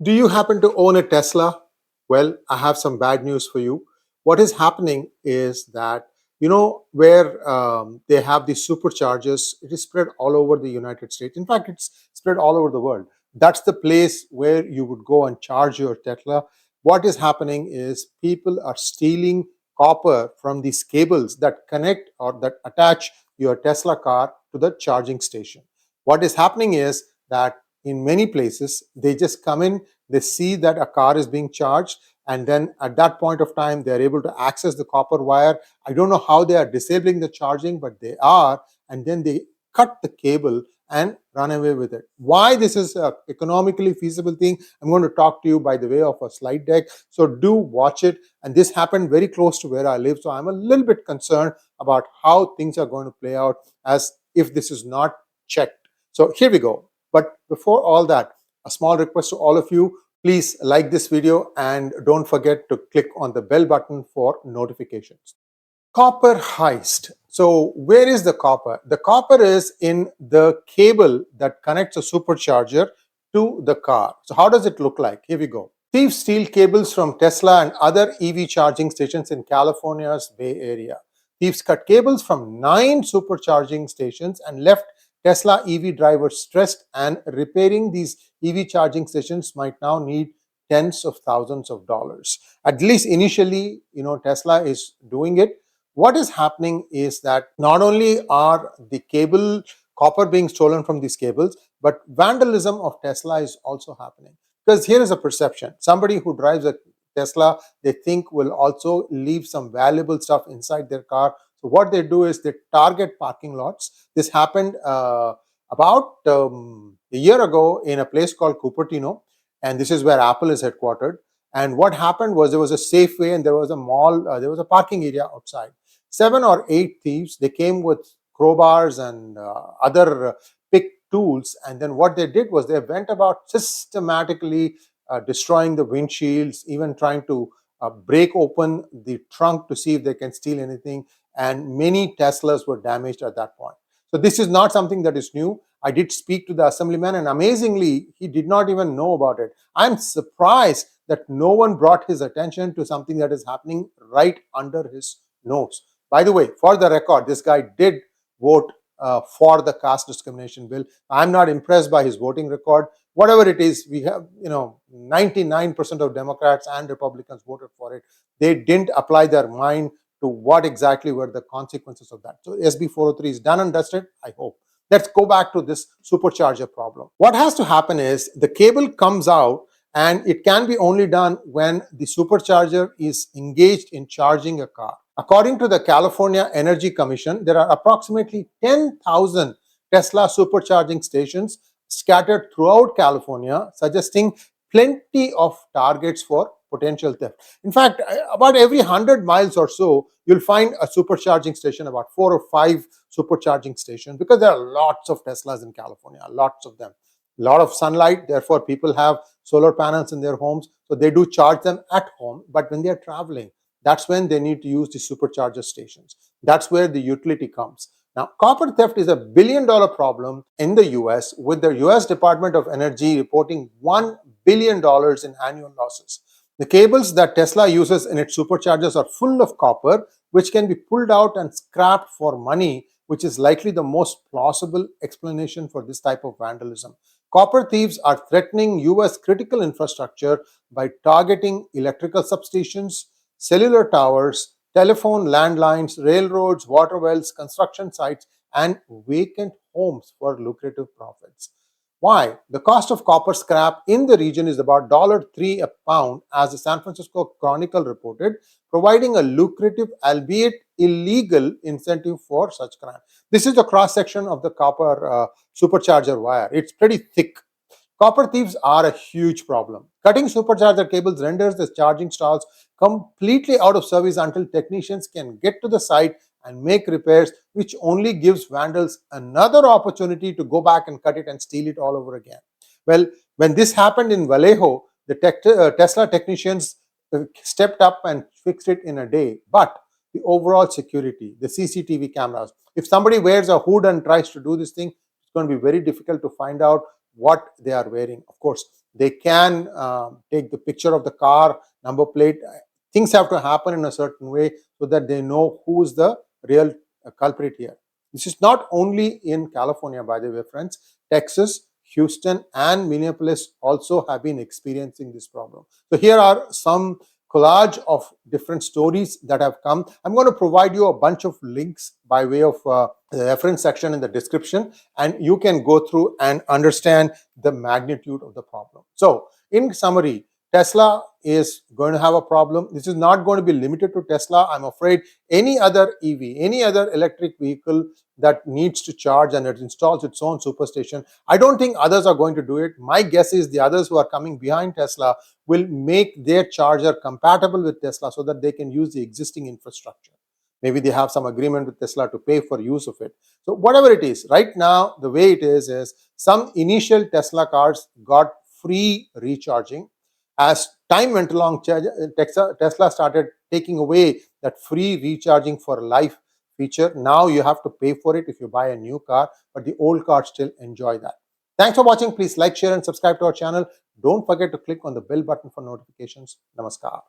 Do you happen to own a Tesla? Well, I have some bad news for you. What is happening is that, where they have these superchargers, it is spread all over the United States. In fact, it's spread all over the world. That's the place where you would go and charge your Tesla. What is happening is people are stealing copper from these cables that connect or that attach your Tesla car to the charging station. What is happening is that in many places, they just come in, they see that a car is being charged, and then at that point of time, they're able to access the copper wire. I don't know how they are disabling the charging, but they are, and then they cut the cable and run away with it. Why this is an economically feasible thing, I'm going to talk to you by the way of a slide deck. So do watch it. And this happened very close to where I live. So I'm a little bit concerned about how things are going to play out as if this is not checked. So here we go. But before all that, a small request to all of you, please like this video and don't forget to click on the bell button for notifications. Copper heist. So where is the copper? The copper is in the cable that connects a supercharger to the car. So how does it look like? Here we go. Thieves steal cables from Tesla and other EV charging stations in California's Bay Area. Thieves cut cables from 9 supercharging stations and left Tesla EV drivers stressed, and repairing these EV charging stations might now need tens of thousands of dollars. At least initially, Tesla is doing it. What is happening is that not only are the copper being stolen from these cables, but vandalism of Tesla is also happening. Because here is a perception. Somebody who drives a Tesla, they think will also leave some valuable stuff inside their car. So what they do is they target parking lots. This happened about a year ago in a place called Cupertino, and this is where Apple is headquartered. And what happened was there was a Safeway and there was a mall, there was a parking area outside. 7 or 8 thieves, they came with crowbars and other pick tools, and then what they did was they went about systematically destroying the windshields, even trying to break open the trunk to see if they can steal anything, and many Teslas were damaged at that point. So this is not something that is new. I did speak to the assemblyman, and amazingly, he did not even know about it. I'm surprised that no one brought his attention to something that is happening right under his nose. By the way, for the record, this guy did vote for the caste discrimination bill. I'm not impressed by his voting record. Whatever it is, we have, 99% of Democrats and Republicans voted for it. They didn't apply their mind to what exactly were the consequences of that. So SB 403 is done and dusted, I hope. Let's go back to this supercharger problem. What has to happen is the cable comes out, and it can be only done when the supercharger is engaged in charging a car. According to the California Energy Commission, there are approximately 10,000 Tesla supercharging stations scattered throughout California, suggesting plenty of targets for potential theft. In fact, about every 100 miles or so, you'll find a supercharging station, about 4 or 5 supercharging stations, because there are lots of Teslas in California, lots of them. A lot of sunlight, therefore people have solar panels in their homes, so they do charge them at home, but when they're traveling, that's when they need to use the supercharger stations. That's where the utility comes. Now, copper theft is a billion-dollar problem in the US, with the US Department of Energy reporting $1 billion in annual losses. The cables that Tesla uses in its superchargers are full of copper, which can be pulled out and scrapped for money, which is likely the most plausible explanation for this type of vandalism. Copper thieves are threatening US critical infrastructure by targeting electrical substations, cellular towers, telephone landlines, railroads, water wells, construction sites, and vacant homes for lucrative profits. Why? The cost of copper scrap in the region is about $3 a pound, as the San Francisco Chronicle reported, providing a lucrative, albeit illegal, incentive for such crime. This is the cross-section of the copper supercharger wire. It's pretty thick. Copper thieves are a huge problem. Cutting supercharger cables renders the charging stalls completely out of service until technicians can get to the site and make repairs, which only gives vandals another opportunity to go back and cut it and steal it all over again. Well, when this happened in Vallejo, the Tesla technicians stepped up and fixed it in a day. But the overall security, the CCTV cameras, if somebody wears a hood and tries to do this thing, it's going to be very difficult to find out what they are wearing. Of course, They can take the picture of the car, number plate. Things have to happen in a certain way so that they know who is the real culprit here. This is not only in California, by the way, friends. Texas, Houston, and Minneapolis also have been experiencing this problem. So here are some collage of different stories that have come. I'm going to provide you a bunch of links by way of the reference section in the description, and you can go through and understand the magnitude of the problem. So in summary, Tesla is going to have a problem. This is not going to be limited to Tesla. I'm afraid any other EV, any other electric vehicle that needs to charge and it installs its own superstation, I don't think others are going to do it. My guess is the others who are coming behind Tesla will make their charger compatible with Tesla so that they can use the existing infrastructure. Maybe they have some agreement with Tesla to pay for use of it. So whatever it is, right now, the way it is some initial Tesla cars got free recharging. As time went along, Tesla started taking away that free recharging for life feature. Now you have to pay for it if you buy a new car, but the old cars still enjoy that. Thanks for watching. Please like, share, and subscribe to our channel. Don't forget to click on the bell button for notifications. Namaskar.